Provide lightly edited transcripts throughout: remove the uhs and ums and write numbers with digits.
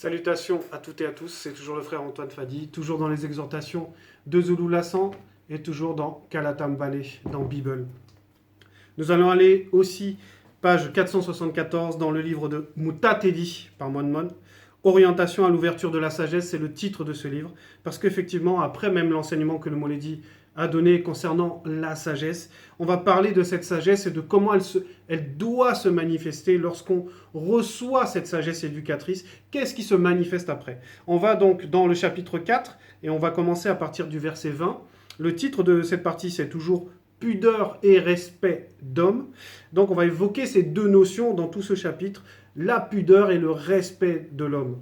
Salutations à toutes et à tous, c'est toujours le frère Antoine Fadi, toujours dans les exhortations de Zulu Lassan et toujours dans Kalatam Valley, dans Bible. Nous allons aller aussi, page 474, dans le livre de Mutatedi par Monmon. Orientation à l'ouverture de la sagesse, c'est le titre de ce livre, parce qu'effectivement, après même l'enseignement que le Molédi a donné concernant la sagesse, on va parler de cette sagesse et de comment elle doit se manifester lorsqu'on reçoit cette sagesse éducatrice. Qu'est-ce qui se manifeste après? On va donc dans le chapitre 4 et on va commencer à partir du verset 20. Le titre de cette partie, c'est toujours pudeur et respect d'homme. Donc on va évoquer ces deux notions dans tout ce chapitre, la pudeur et le respect de l'homme.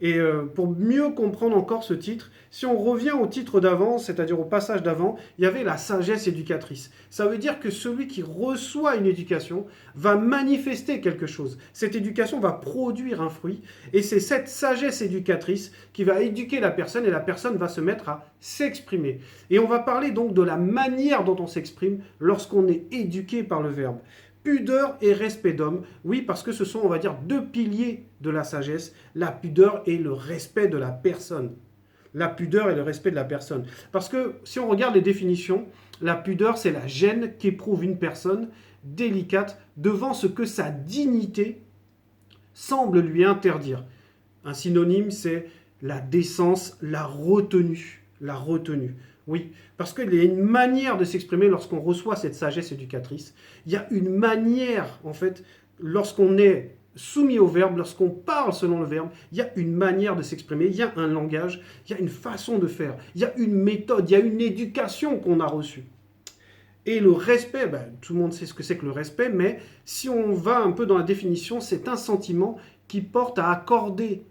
Et pour mieux comprendre encore ce titre, si on revient au titre d'avant, c'est-à-dire au passage d'avant, il y avait la sagesse éducatrice. Ça veut dire que celui qui reçoit une éducation va manifester quelque chose. Cette éducation va produire un fruit, et c'est cette sagesse éducatrice qui va éduquer la personne, et la personne va se mettre à s'exprimer. Et on va parler donc de la manière dont on s'exprime lorsqu'on est éduqué par le Verbe. Pudeur et respect d'homme, oui, parce que ce sont, on va dire, deux piliers de la sagesse, la pudeur et le respect de la personne. La pudeur et le respect de la personne. Parce que si on regarde les définitions, la pudeur, c'est la gêne qu'éprouve une personne délicate devant ce que sa dignité semble lui interdire. Un synonyme, c'est la décence, la retenue. La retenue. Oui, parce qu'il y a une manière de s'exprimer lorsqu'on reçoit cette sagesse éducatrice. Il y a une manière, en fait, lorsqu'on est soumis au verbe, lorsqu'on parle selon le verbe, il y a une manière de s'exprimer, il y a un langage, il y a une façon de faire, il y a une méthode, il y a une éducation qu'on a reçue. Et le respect, tout le monde sait ce que c'est que le respect, mais si on va un peu dans la définition, c'est un sentiment qui porte à accorder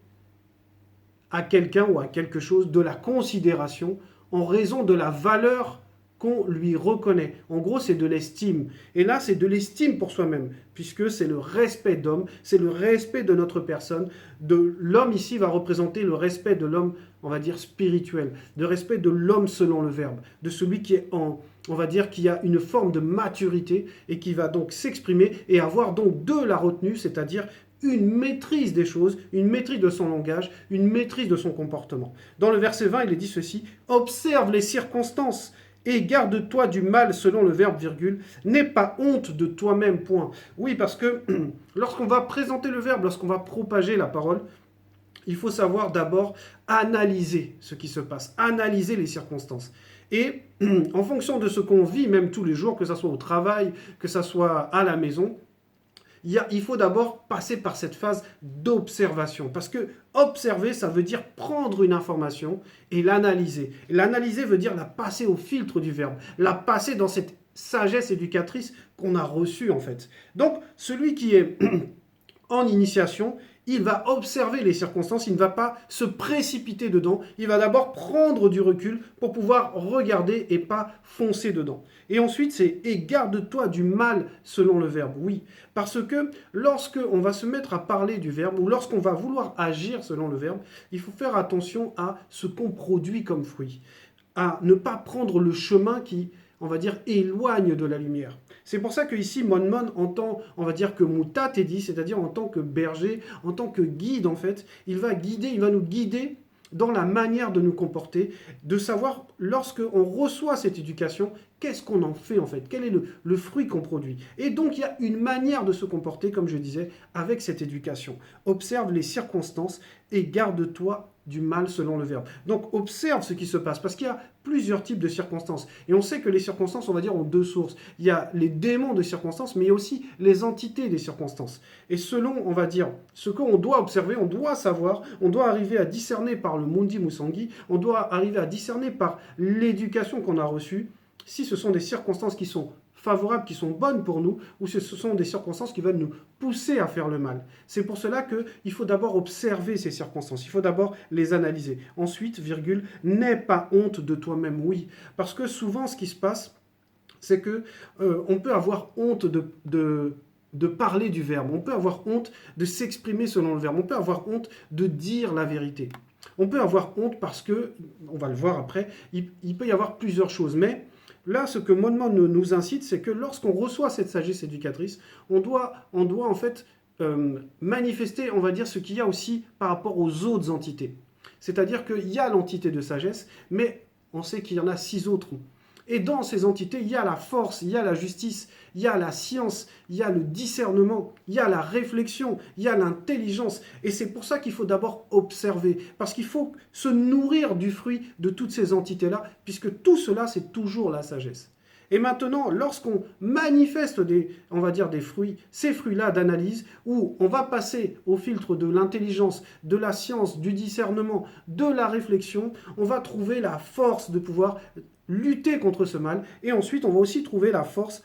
à quelqu'un ou à quelque chose de la considération en raison de la valeur qu'on lui reconnaît. En gros, c'est de l'estime. Et là, c'est de l'estime pour soi-même, puisque c'est le respect d'homme, c'est le respect de notre personne. L'homme ici va représenter le respect de l'homme, on va dire, spirituel, le respect de l'homme selon le verbe, de celui qui est on va dire, qui a une forme de maturité et qui va donc s'exprimer et avoir donc de la retenue, c'est-à-dire une maîtrise des choses, une maîtrise de son langage, une maîtrise de son comportement. Dans le verset 20, il est dit ceci: « Observe les circonstances et garde-toi du mal selon le verbe virgule, n'aie pas honte de toi-même, point. » Oui, parce que lorsqu'on va présenter le verbe, lorsqu'on va propager la parole, il faut savoir d'abord analyser ce qui se passe, analyser les circonstances. Et en fonction de ce qu'on vit, même tous les jours, que ce soit au travail, que ce soit à la maison, il faut d'abord passer par cette phase d'observation. Parce que observer, ça veut dire prendre une information et l'analyser. L'analyser veut dire la passer au filtre du verbe, la passer dans cette sagesse éducatrice qu'on a reçue en fait. Donc, celui qui est en initiation, il va observer les circonstances, il ne va pas se précipiter dedans, il va d'abord prendre du recul pour pouvoir regarder et pas foncer dedans. Et ensuite, c'est « et garde-toi du mal selon le verbe ». Oui, parce que lorsqu'on va se mettre à parler du verbe ou lorsqu'on va vouloir agir selon le verbe, il faut faire attention à ce qu'on produit comme fruit, à ne pas prendre le chemin qui, on va dire, éloigne de la lumière. C'est pour ça que ici, Monmon entend, on va dire que Mutatedi, c'est-à-dire en tant que berger, en tant que guide en fait, il va nous guider dans la manière de nous comporter, de savoir, lorsqu'on reçoit cette éducation, qu'est-ce qu'on en fait en fait, quel est le fruit qu'on produit. Et donc il y a une manière de se comporter, comme je disais, avec cette éducation. Observe les circonstances et garde-toi du mal selon le verbe. Donc observe ce qui se passe, parce qu'il y a plusieurs types de circonstances. Et on sait que les circonstances, on va dire, ont deux sources. Il y a les démons de circonstances, mais il y a aussi les entités des circonstances. Et selon, on va dire, ce qu'on doit observer, on doit savoir, on doit arriver à discerner par le Mundi Musangi, on doit arriver à discerner par l'éducation qu'on a reçue, si ce sont des circonstances qui sont favorables, qui sont bonnes pour nous, ou si ce sont des circonstances qui veulent nous pousser à faire le mal. C'est pour cela qu'il faut d'abord observer ces circonstances, il faut d'abord les analyser. Ensuite, virgule, n'aie pas honte de toi-même, oui. Parce que souvent, ce qui se passe, c'est que on peut avoir honte de parler du verbe, on peut avoir honte de s'exprimer selon le verbe, on peut avoir honte de dire la vérité. On peut avoir honte parce que, on va le voir après, il peut y avoir plusieurs choses, mais là, ce que Monmon nous incite, c'est que lorsqu'on reçoit cette sagesse éducatrice, on doit en fait manifester, on va dire, ce qu'il y a aussi par rapport aux autres entités. C'est-à-dire qu'il y a l'entité de sagesse, mais on sait qu'il y en a 6 autres. Et dans ces entités, il y a la force, il y a la justice, il y a la science, il y a le discernement, il y a la réflexion, il y a l'intelligence. Et c'est pour ça qu'il faut d'abord observer, parce qu'il faut se nourrir du fruit de toutes ces entités-là, puisque tout cela, c'est toujours la sagesse. Et maintenant, lorsqu'on manifeste on va dire des fruits, ces fruits-là d'analyse, où on va passer au filtre de l'intelligence, de la science, du discernement, de la réflexion, on va trouver la force de pouvoir lutter contre ce mal. Et ensuite, on va aussi trouver la force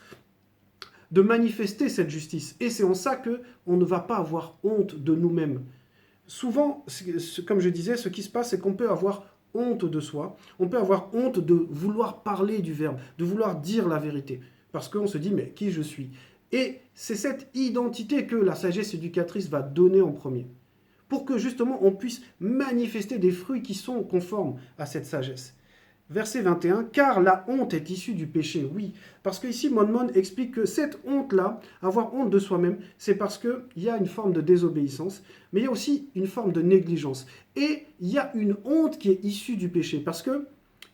de manifester cette justice. Et c'est en ça qu'on ne va pas avoir honte de nous-mêmes. Souvent, comme je disais, ce qui se passe, c'est qu'on peut avoir honte de soi, on peut avoir honte de vouloir parler du verbe, de vouloir dire la vérité, parce qu'on se dit, mais qui je suis? Et c'est cette identité que la sagesse éducatrice va donner en premier, pour que justement on puisse manifester des fruits qui sont conformes à cette sagesse. Verset 21, car la honte est issue du péché. Oui, parce que ici, Monmon explique que cette honte-là, avoir honte de soi-même, c'est parce qu'il y a une forme de désobéissance, mais il y a aussi une forme de négligence. Et il y a une honte qui est issue du péché, parce que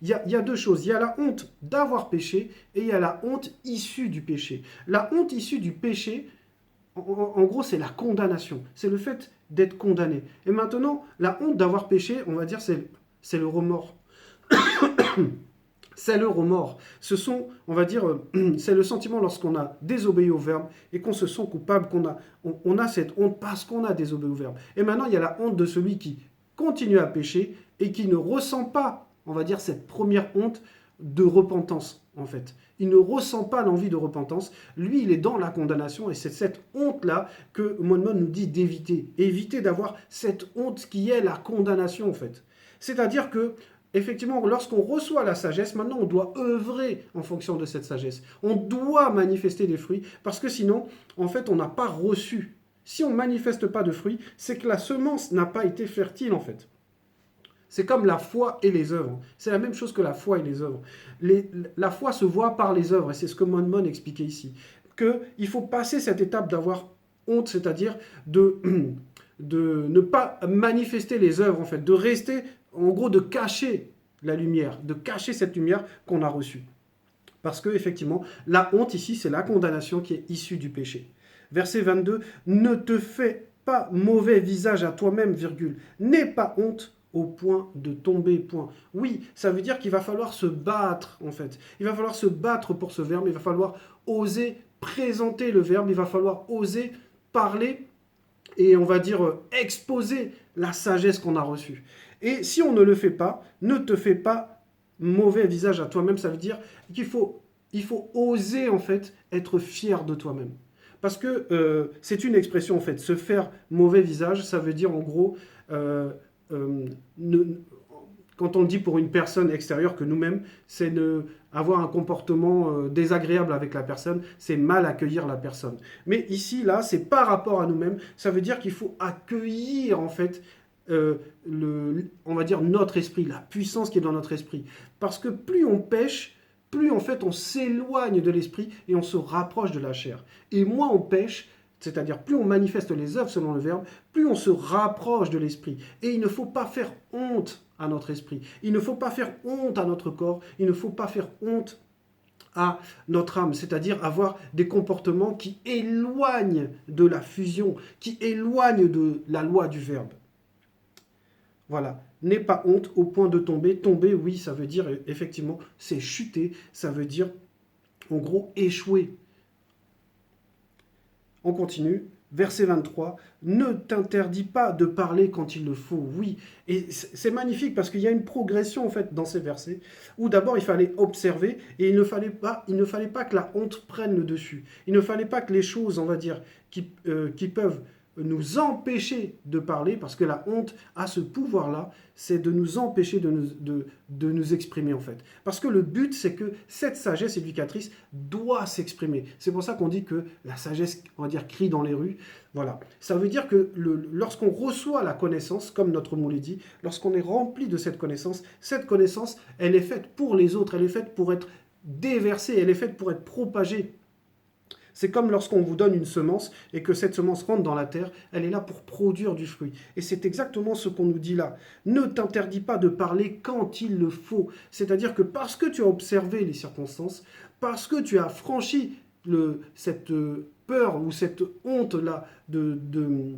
il y a deux choses. Il y a la honte d'avoir péché et il y a la honte issue du péché. La honte issue du péché, en gros, c'est la condamnation. C'est le fait d'être condamné. Et maintenant, la honte d'avoir péché, on va dire, c'est le remords. C'est le remords. Ce sont, on va dire, c'est le sentiment lorsqu'on a désobéi au verbe et qu'on se sent coupable, on a cette honte parce qu'on a désobéi au verbe. Et maintenant, il y a la honte de celui qui continue à pécher et qui ne ressent pas, on va dire, cette première honte de repentance, en fait. Il ne ressent pas l'envie de repentance. Lui, il est dans la condamnation et c'est cette honte-là que Monmon nous dit d'éviter. Éviter d'avoir cette honte qui est la condamnation, en fait. C'est-à-dire que effectivement, lorsqu'on reçoit la sagesse, maintenant on doit œuvrer en fonction de cette sagesse. On doit manifester des fruits, parce que sinon, en fait, on n'a pas reçu. Si on ne manifeste pas de fruits, c'est que la semence n'a pas été fertile, en fait. C'est comme la foi et les œuvres. C'est la même chose que la foi et les œuvres. La foi se voit par les œuvres, et c'est ce que Monmon expliquait ici. Qu'il faut passer cette étape d'avoir honte, c'est-à-dire de ne pas manifester les œuvres, en fait, de rester, en gros, de cacher la lumière, de cacher cette lumière qu'on a reçue. Parce que, effectivement, la honte ici, c'est la condamnation qui est issue du péché. Verset 22, ne te fais pas mauvais visage à toi-même, virgule. N'aie pas honte au point de tomber, point. Oui, ça veut dire qu'il va falloir se battre, en fait. Il va falloir se battre pour ce verbe, il va falloir oser présenter le verbe, il va falloir oser parler et on va dire exposer la sagesse qu'on a reçue. Et si on ne le fait pas, ne te fais pas mauvais visage à toi-même, ça veut dire qu'il faut oser en fait être fier de toi-même. Parce que c'est une expression en fait, se faire mauvais visage, ça veut dire en gros, quand on le dit pour une personne extérieure que nous-mêmes, c'est avoir un comportement désagréable avec la personne, c'est mal accueillir la personne. Mais ici, là, c'est par rapport à nous-mêmes, ça veut dire qu'il faut accueillir en fait on va dire notre esprit, la puissance qui est dans notre esprit. Parce que plus on pêche, plus en fait on s'éloigne de l'esprit et on se rapproche de la chair. Et moins on pêche, c'est-à-dire plus on manifeste les œuvres selon le verbe, plus on se rapproche de l'esprit. Et il ne faut pas faire honte à notre esprit. Il ne faut pas faire honte à notre corps. Il ne faut pas faire honte à notre âme, c'est-à-dire avoir des comportements qui éloignent de la fusion, qui éloignent de la loi du verbe. Voilà, n'aie pas honte au point de tomber. Tomber, oui, ça veut dire, effectivement, c'est chuter, ça veut dire, en gros, échouer. On continue, verset 23, ne t'interdis pas de parler quand il le faut, oui. Et c'est magnifique parce qu'il y a une progression, en fait, dans ces versets, où d'abord, il fallait observer, et il ne fallait pas que la honte prenne le dessus. Il ne fallait pas que les choses, on va dire, qui peuvent nous empêcher de parler, parce que la honte a ce pouvoir-là, c'est de nous empêcher de nous exprimer en fait. Parce que le but, c'est que cette sagesse éducatrice doit s'exprimer. C'est pour ça qu'on dit que la sagesse, on va dire, crie dans les rues. Voilà. Ça veut dire que lorsqu'on reçoit la connaissance, comme notre mot l'a dit, lorsqu'on est rempli de cette connaissance, elle est faite pour les autres, elle est faite pour être déversée, elle est faite pour être propagée. C'est comme lorsqu'on vous donne une semence et que cette semence rentre dans la terre, elle est là pour produire du fruit. Et c'est exactement ce qu'on nous dit là. Ne t'interdis pas de parler quand il le faut. C'est-à-dire que parce que tu as observé les circonstances, parce que tu as franchi cette peur ou cette honte-là de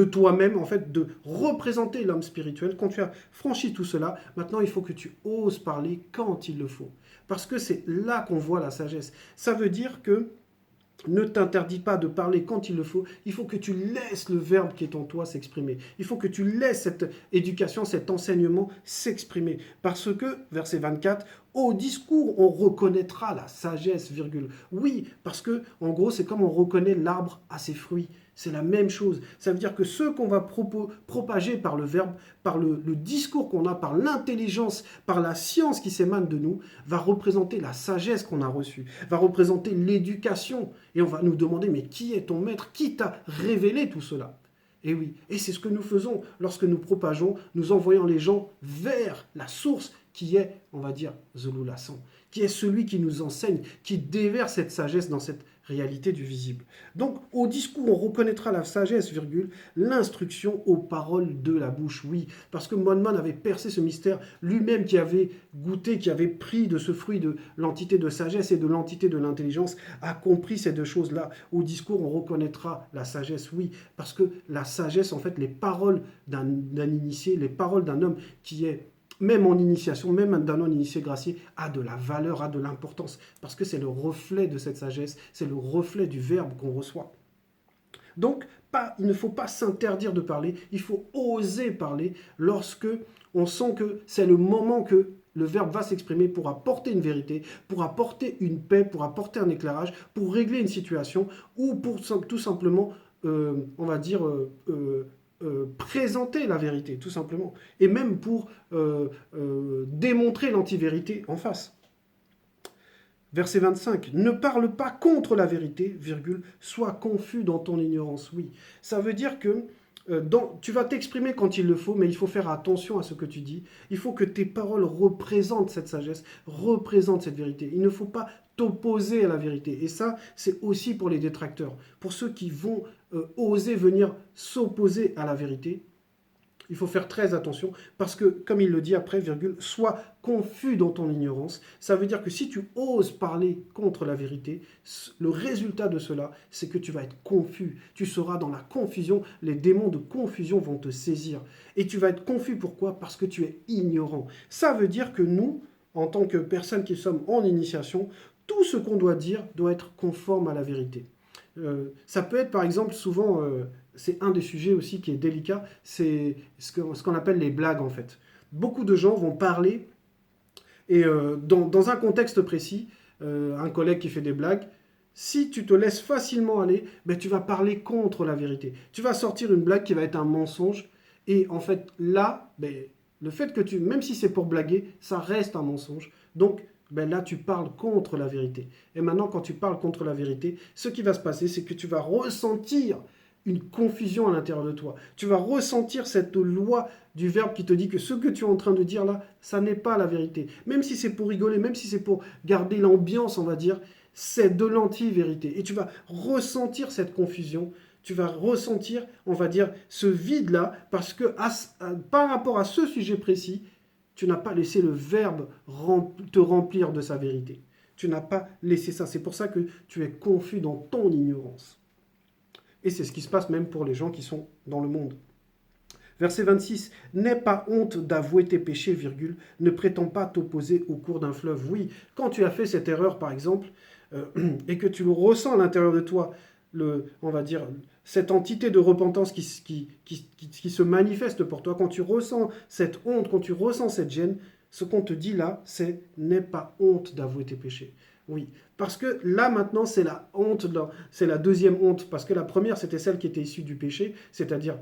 toi-même, en fait, de représenter l'homme spirituel. Quand tu as franchi tout cela, maintenant il faut que tu oses parler quand il le faut. Parce que c'est là qu'on voit la sagesse. Ça veut dire que ne t'interdis pas de parler quand il le faut. Il faut que tu laisses le verbe qui est en toi s'exprimer. Il faut que tu laisses cette éducation, cet enseignement s'exprimer. Parce que, verset 24, au discours, on reconnaîtra la sagesse, virgule. Oui, parce que, en gros, c'est comme on reconnaît l'arbre à ses fruits. C'est la même chose. Ça veut dire que ce qu'on va propager par le verbe, par le discours qu'on a, par l'intelligence, par la science qui s'émane de nous, va représenter la sagesse qu'on a reçue, va représenter l'éducation. Et on va nous demander, mais qui est ton maître? Qui t'a révélé tout cela? Et oui, et c'est ce que nous faisons lorsque nous propageons, nous envoyons les gens vers la source qui est, on va dire, Zoloulasan, qui est celui qui nous enseigne, qui déverse cette sagesse dans cette réalité du visible. Donc, au discours, on reconnaîtra la sagesse, virgule, l'instruction aux paroles de la bouche. Oui, parce que Monman avait percé ce mystère, lui-même qui avait goûté, qui avait pris de ce fruit de l'entité de sagesse et de l'entité de l'intelligence, a compris ces deux choses-là. Au discours, on reconnaîtra la sagesse, oui, parce que la sagesse, en fait, les paroles d'un initié, les paroles d'un homme qui est même en initiation, même d'un non-initié gracié, a de la valeur, a de l'importance, parce que c'est le reflet de cette sagesse, c'est le reflet du verbe qu'on reçoit. Donc, il ne faut pas s'interdire de parler, il faut oser parler lorsque on sent que c'est le moment que le verbe va s'exprimer pour apporter une vérité, pour apporter une paix, pour apporter un éclairage, pour régler une situation, ou pour tout simplement, on va dire, présenter la vérité, tout simplement. Et même pour démontrer l'antivérité en face. Verset 25, ne parle pas contre la vérité, virgule, sois confus dans ton ignorance. Oui, ça veut dire que tu vas t'exprimer quand il le faut, mais il faut faire attention à ce que tu dis. Il faut que tes paroles représentent cette sagesse, représentent cette vérité. Il ne faut pas t'opposer à la vérité. Et ça, c'est aussi pour les détracteurs, pour ceux qui vont oser venir s'opposer à la vérité. Il faut faire très attention parce que, comme il le dit après, virgule, sois confus dans ton ignorance. Ça veut dire que si tu oses parler contre la vérité, le résultat de cela, c'est que tu vas être confus. Tu seras dans la confusion. Les démons de confusion vont te saisir. Et tu vas être confus. Pourquoi? Parce que tu es ignorant. Ça veut dire que nous, en tant que personnes qui sommes en initiation, tout ce qu'on doit dire doit être conforme à la vérité. Ça peut être, par exemple, souvent... c'est un des sujets aussi qui est délicat, c'est ce qu'on appelle les blagues en fait. Beaucoup de gens vont parler et dans un contexte précis, un collègue qui fait des blagues, si tu te laisses facilement aller, ben, tu vas parler contre la vérité. Tu vas sortir une blague qui va être un mensonge et en fait là, ben, le fait que même si c'est pour blaguer, ça reste un mensonge. Donc ben là, tu parles contre la vérité. Et maintenant, quand tu parles contre la vérité, ce qui va se passer, c'est que tu vas ressentir une confusion à l'intérieur de toi. Tu vas ressentir cette loi du verbe qui te dit que ce que tu es en train de dire là, ça n'est pas la vérité. Même si c'est pour rigoler, même si c'est pour garder l'ambiance, on va dire, c'est de l'anti-vérité. Et tu vas ressentir cette confusion, tu vas ressentir, on va dire, ce vide-là, parce que par rapport à ce sujet précis, tu n'as pas laissé le verbe te remplir de sa vérité. Tu n'as pas laissé ça. C'est pour ça que tu es confus dans ton ignorance. Et c'est ce qui se passe même pour les gens qui sont dans le monde. Verset 26, « N'aie pas honte d'avouer tes péchés, virgule, ne prétends pas t'opposer au cours d'un fleuve. » Oui, quand tu as fait cette erreur, par exemple, et que tu le ressens à l'intérieur de toi, on va dire, cette entité de repentance qui se manifeste pour toi, quand tu ressens cette honte, quand tu ressens cette gêne, ce qu'on te dit là, c'est « N'aie pas honte d'avouer tes péchés. » Oui, parce que là maintenant c'est la honte, c'est la deuxième honte, parce que la première c'était celle qui était issue du péché, c'est-à-dire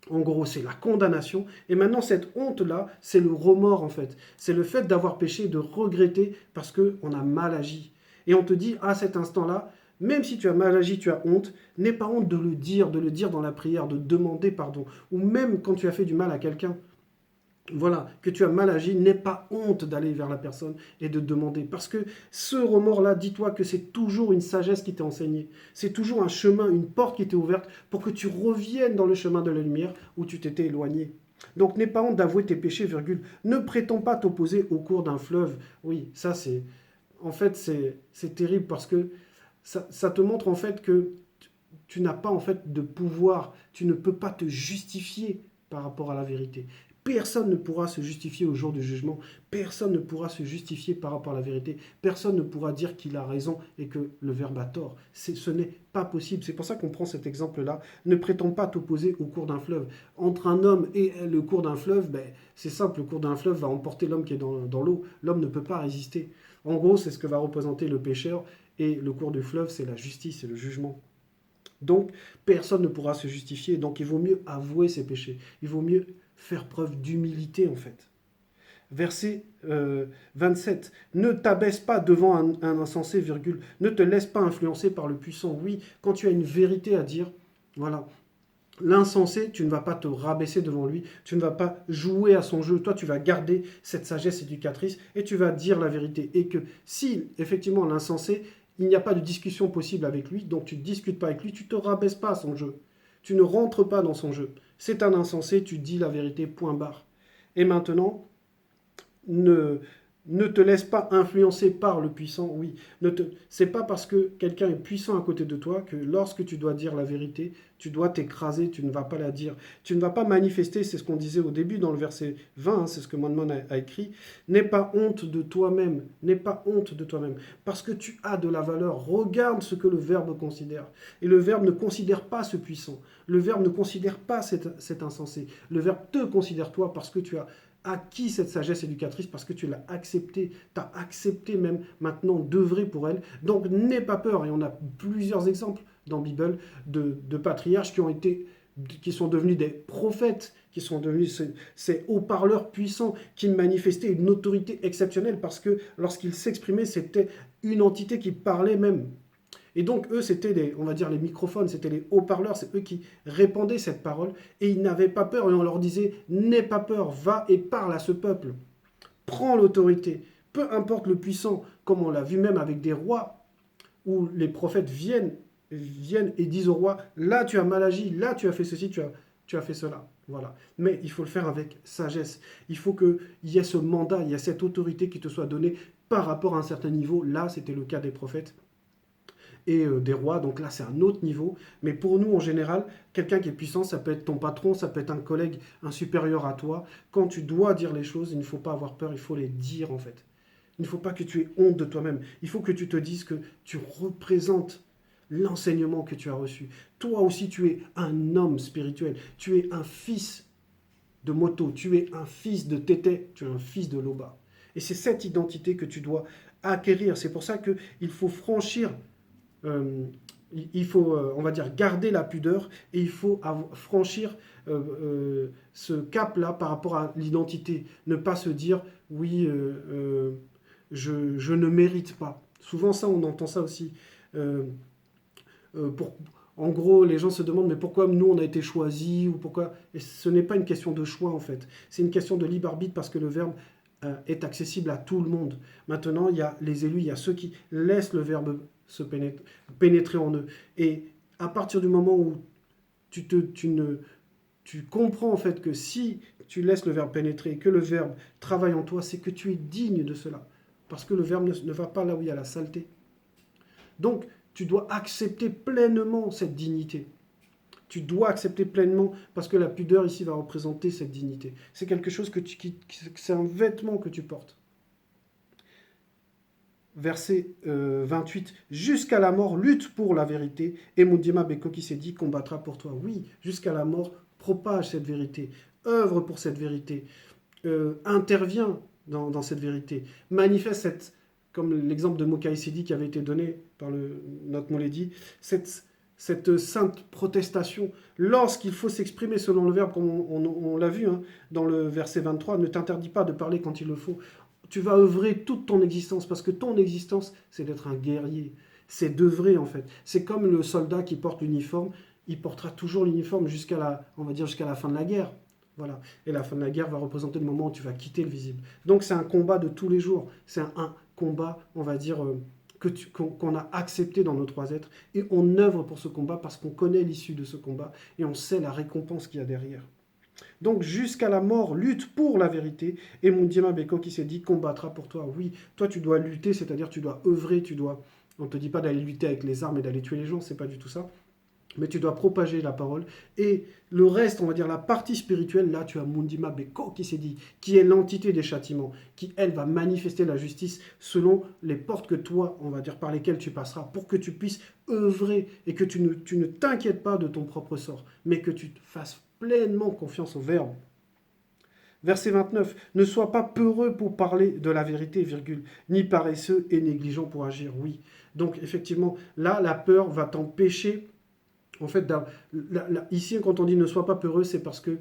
en gros c'est la condamnation, et maintenant cette honte-là c'est le remords en fait, c'est le fait d'avoir péché, de regretter parce qu'on a mal agi. Et on te dit à cet instant-là, même si tu as mal agi, tu as honte, n'aie pas honte de le dire dans la prière, de demander pardon, ou même quand tu as fait du mal à quelqu'un. voilà, que tu as mal agi, n'aie pas honte d'aller vers la personne et de demander. Parce que ce remords-là, dis-toi que c'est toujours une sagesse qui t'est enseignée. C'est toujours un chemin, une porte qui t'est ouverte pour que tu reviennes dans le chemin de la lumière où tu t'étais éloigné. Donc n'aie pas honte d'avouer tes péchés, virgule. Ne prétends pas t'opposer au cours d'un fleuve. Oui, ça c'est... En fait, c'est terrible parce que ça te montre en fait que tu n'as pas en fait de pouvoir. Tu ne peux pas te justifier par rapport à la vérité. Personne ne pourra se justifier au jour du jugement. Personne ne pourra se justifier par rapport à la vérité. Personne ne pourra dire qu'il a raison et que le Verbe a tort. Ce n'est pas possible. C'est pour ça qu'on prend cet exemple-là. Ne prétends pas t'opposer au cours d'un fleuve. Entre un homme et le cours d'un fleuve, ben, c'est simple. Le cours d'un fleuve va emporter l'homme qui est dans l'eau. L'homme ne peut pas résister. En gros, c'est ce que va représenter le pécheur. Et le cours du fleuve, c'est la justice, c'est le jugement. Donc, personne ne pourra se justifier. Donc, il vaut mieux avouer ses péchés. Il vaut mieux faire preuve d'humilité, en fait. Verset 27. Ne t'abaisse pas devant un insensé, virgule. Ne te laisse pas influencer par le puissant. Oui, quand tu as une vérité à dire, voilà. L'insensé, tu ne vas pas te rabaisser devant lui, tu ne vas pas jouer à son jeu. Toi, tu vas garder cette sagesse éducatrice et tu vas dire la vérité. Et que si, effectivement, l'insensé, il n'y a pas de discussion possible avec lui, donc tu ne discutes pas avec lui, tu ne te rabaisses pas à son jeu. Tu ne rentres pas dans son jeu. C'est un insensé, tu dis la vérité, point barre. Et maintenant, ne, ne te laisse pas influencer par le puissant, oui. C'est pas parce que quelqu'un est puissant à côté de toi que lorsque tu dois dire la vérité, tu dois t'écraser, tu ne vas pas la dire. Tu ne vas pas manifester, c'est ce qu'on disait au début dans le verset 20, hein, c'est ce que Moine a écrit. N'aie pas honte de toi-même, n'aie pas honte de toi-même, parce que tu as de la valeur. Regarde ce que le Verbe considère. Et le Verbe ne considère pas ce puissant. Le Verbe ne considère pas cet insensé. Le Verbe te considère toi parce que tu as acquis cette sagesse éducatrice parce que tu l'as acceptée, tu as accepté même maintenant d'œuvrer pour elle. Donc n'aie pas peur, et on a plusieurs exemples dans la Bible de patriarches qui sont devenus des prophètes, qui sont devenus ces haut-parleurs puissants, qui manifestaient une autorité exceptionnelle parce que lorsqu'ils s'exprimaient, c'était une entité qui parlait même. Et donc, eux, c'était on va dire les microphones, c'était les haut-parleurs, c'est eux qui répandaient cette parole, et ils n'avaient pas peur, et on leur disait, n'aie pas peur, va et parle à ce peuple, prends l'autorité, peu importe le puissant, comme on l'a vu même avec des rois, où les prophètes viennent et disent au roi, là tu as mal agi, là tu as fait ceci, tu as fait cela. Voilà. Mais il faut le faire avec sagesse. Il faut qu'il y ait ce mandat, il y a cette autorité qui te soit donnée par rapport à un certain niveau. Là, c'était le cas des prophètes et des rois. Donc là, c'est un autre niveau. Mais pour nous, en général, quelqu'un qui est puissant, ça peut être ton patron, ça peut être un collègue, un supérieur à toi. Quand tu dois dire les choses, il ne faut pas avoir peur, il faut les dire en fait. Il ne faut pas que tu aies honte de toi-même. Il faut que tu te dises que tu représentes l'enseignement que tu as reçu. Toi aussi, tu es un homme spirituel. Tu es un fils de Moto. Tu es un fils de Tété. Tu es un fils de Loba. Et c'est cette identité que tu dois acquérir. C'est pour ça qu'il faut franchir euh, il faut, on va dire, garder la pudeur et il faut franchir ce cap-là par rapport à l'identité. Ne pas se dire, oui, je ne mérite pas. Souvent, ça, on entend ça aussi. Euh, pour, en gros, les gens se demandent, mais pourquoi nous, on a été choisis ou pourquoi... Et ce n'est pas une question de choix, en fait. C'est une question de libre arbitre parce que le Verbe est accessible à tout le monde. Maintenant, il y a les élus, il y a ceux qui laissent le Verbe se pénétrer en eux. Et à partir du moment où tu comprends en fait que si tu laisses le Verbe pénétrer, que le Verbe travaille en toi, c'est que tu es digne de cela. Parce que le Verbe ne va pas là où il y a la saleté. Donc, tu dois accepter pleinement cette dignité. Tu dois accepter pleinement parce que la pudeur ici va représenter cette dignité. C'est quelque chose c'est un vêtement que tu portes. Verset 28, jusqu'à la mort, lutte pour la vérité. Et Mundima Beko qui s'est dit, combattra pour toi. Oui, jusqu'à la mort, propage cette vérité, œuvre pour cette vérité, intervient dans cette vérité, manifeste comme l'exemple de Mokai Sidi qui avait été donné par notre Moledi, cette sainte protestation, lorsqu'il faut s'exprimer selon le Verbe, comme on l'a vu dans le verset 23, ne t'interdis pas de parler quand il le faut. Tu vas œuvrer toute ton existence, parce que ton existence, c'est d'être un guerrier. C'est d'œuvrer, en fait. C'est comme le soldat qui porte l'uniforme, il portera toujours l'uniforme jusqu'à la fin de la guerre. Voilà. Et la fin de la guerre va représenter le moment où tu vas quitter le visible. Donc c'est un combat de tous les jours. C'est un combat, on va dire, qu'on a accepté dans nos trois êtres. Et on œuvre pour ce combat parce qu'on connaît l'issue de ce combat et on sait la récompense qu'il y a derrière. Donc jusqu'à la mort, lutte pour la vérité. Et Mundima Beko qui s'est dit combattra pour toi. Oui, toi tu dois lutter, c'est-à-dire tu dois œuvrer, tu dois... On ne te dit pas d'aller lutter avec les armes et d'aller tuer les gens, c'est pas du tout ça. Mais tu dois propager la parole. Et le reste, on va dire la partie spirituelle, là tu as Mundima Beko qui s'est dit, qui est l'entité des châtiments, qui elle va manifester la justice selon les portes que toi, on va dire, par lesquelles tu passeras, pour que tu puisses œuvrer et que tu ne t'inquiètes pas de ton propre sort, mais que tu te fasses pleinement confiance au Verbe. Verset 29. Ne sois pas peureux pour parler de la vérité, virgule, ni paresseux et négligent pour agir. Oui. Donc, effectivement, là, la peur va t'empêcher. En fait, ici, quand on dit ne sois pas peureux, c'est parce que,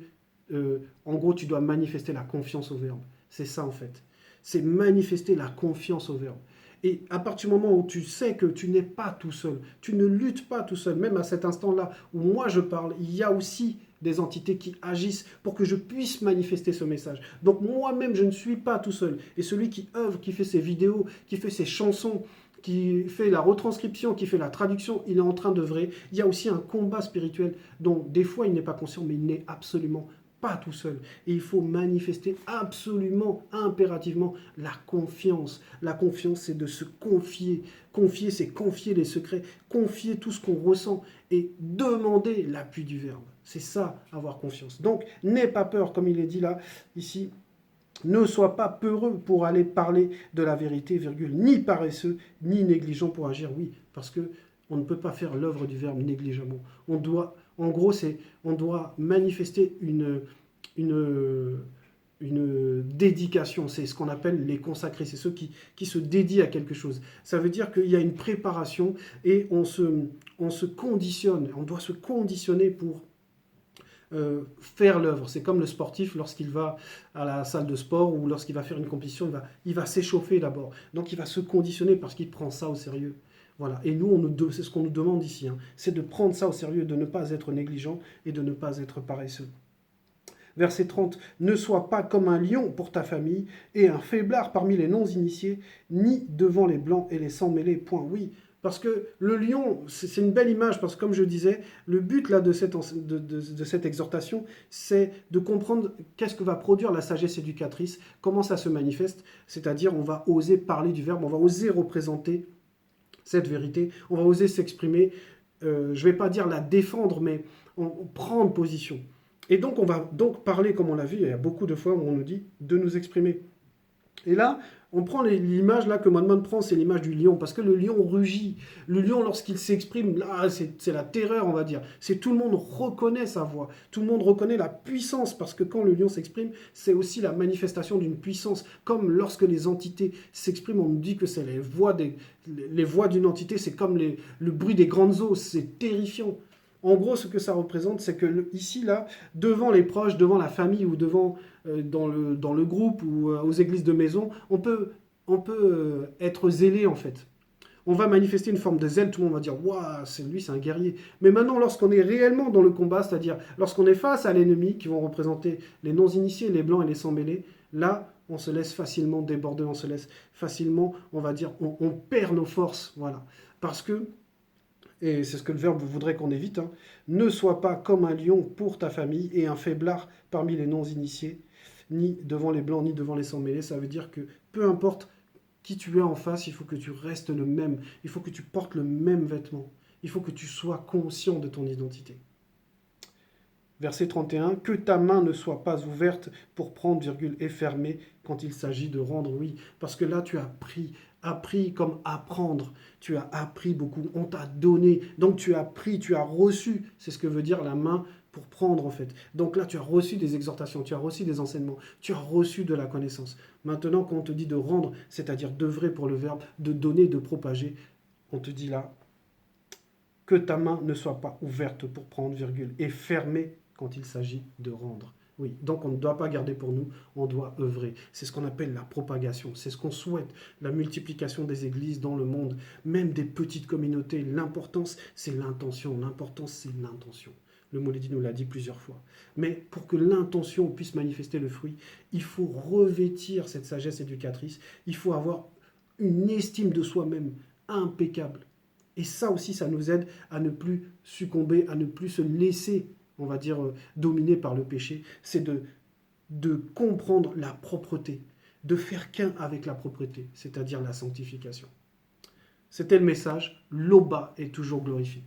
en gros, tu dois manifester la confiance au Verbe. C'est ça, en fait. C'est manifester la confiance au Verbe. Et à partir du moment où tu sais que tu n'es pas tout seul, tu ne luttes pas tout seul, même à cet instant-là où moi je parle, il y a aussi des entités qui agissent pour que je puisse manifester ce message. Donc moi-même, je ne suis pas tout seul. Et celui qui œuvre, qui fait ses vidéos, qui fait ses chansons, qui fait la retranscription, qui fait la traduction, il est en train d'œuvrer. Il y a aussi un combat spirituel dont des fois il n'est pas conscient, mais il n'est absolument pas tout seul. Et il faut manifester absolument, impérativement la confiance. La confiance, c'est de se confier. Confier, c'est confier les secrets, confier tout ce qu'on ressent et demander l'appui du Verbe. C'est ça, avoir confiance. Donc, n'aie pas peur, comme il est dit là, ici. Ne sois pas peureux pour aller parler de la vérité, virgule, ni paresseux, ni négligent pour agir. Oui, parce que on ne peut pas faire l'œuvre du Verbe négligemment. On doit, en gros, on doit manifester une dédication. C'est ce qu'on appelle les consacrés. C'est ceux qui se dédient à quelque chose. Ça veut dire qu'il y a une préparation et on se conditionne. On doit se conditionner pour faire l'œuvre. C'est comme le sportif lorsqu'il va à la salle de sport ou lorsqu'il va faire une compétition, il va s'échauffer d'abord. Donc il va se conditionner parce qu'il prend ça au sérieux. Voilà. Et nous, c'est ce qu'on nous demande ici. Hein. C'est de prendre ça au sérieux, de ne pas être négligent et de ne pas être paresseux. Verset 30. Ne sois pas comme un lion pour ta famille et un faiblard parmi les non-initiés, ni devant les blancs et les sans-mêlés. Point. Oui. Parce que le lion, c'est une belle image, parce que comme je disais, le but là, de cette exhortation, c'est de comprendre qu'est-ce que va produire la sagesse éducatrice, comment ça se manifeste, c'est-à-dire on va oser parler du Verbe, on va oser représenter cette vérité, on va oser s'exprimer, je ne vais pas dire la défendre, mais prendre position. Et donc on va donc parler, comme on l'a vu, il y a beaucoup de fois où on nous dit de nous exprimer. Et là, on prend l'image là que Monmouth prend, c'est l'image du lion, parce que le lion rugit. Le lion, lorsqu'il s'exprime, là, c'est la terreur, on va dire. C'est tout le monde reconnaît sa voix, tout le monde reconnaît la puissance, parce que quand le lion s'exprime, c'est aussi la manifestation d'une puissance. Comme lorsque les entités s'expriment, on nous dit que c'est les voix d'une entité, c'est comme le bruit des grandes eaux, c'est terrifiant. En gros, ce que ça représente, c'est que ici, là, devant les proches, devant la famille ou devant dans le groupe ou aux églises de maison, on peut être zélé en fait. On va manifester une forme de zèle, tout le monde va dire waouh, c'est un guerrier. Mais maintenant, lorsqu'on est réellement dans le combat, c'est-à-dire lorsqu'on est face à l'ennemi, qui vont représenter les non-initiés, les blancs et les sans-mêlés, là, on se laisse facilement déborder, on se laisse facilement, on va dire, on perd nos forces, voilà. Parce que et c'est ce que le Verbe voudrait qu'on évite, hein. Ne sois pas comme un lion pour ta famille et un faiblard parmi les non-initiés, ni devant les blancs, ni devant les sans-mêlés. Ça veut dire que peu importe qui tu es en face, il faut que tu restes le même. Il faut que tu portes le même vêtement. Il faut que tu sois conscient de ton identité. Verset 31, que ta main ne soit pas ouverte pour prendre, virgule, et fermée quand il s'agit de rendre, oui. Parce que là, tu as appris comme apprendre. Tu as appris beaucoup, on t'a donné. Donc tu as pris, tu as reçu. C'est ce que veut dire la main pour prendre en fait. Donc là, tu as reçu des exhortations, tu as reçu des enseignements, tu as reçu de la connaissance. Maintenant, quand on te dit de rendre, c'est-à-dire d'œuvrer pour le Verbe, de donner, de propager, on te dit là, que ta main ne soit pas ouverte pour prendre, virgule, et fermée quand il s'agit de rendre. Oui, donc on ne doit pas garder pour nous, on doit œuvrer. C'est ce qu'on appelle la propagation, c'est ce qu'on souhaite, la multiplication des églises dans le monde, même des petites communautés. L'importance, c'est l'intention. L'importance, c'est l'intention. Le Mouledi nous l'a dit plusieurs fois. Mais pour que l'intention puisse manifester le fruit, il faut revêtir cette sagesse éducatrice. Il faut avoir une estime de soi-même impeccable. Et ça aussi, ça nous aide à ne plus succomber, à ne plus se laisser, on va dire, dominer par le péché. C'est de comprendre la propreté, de faire qu'un avec la propreté, c'est-à-dire la sanctification. C'était le message. L'Oba est toujours glorifié.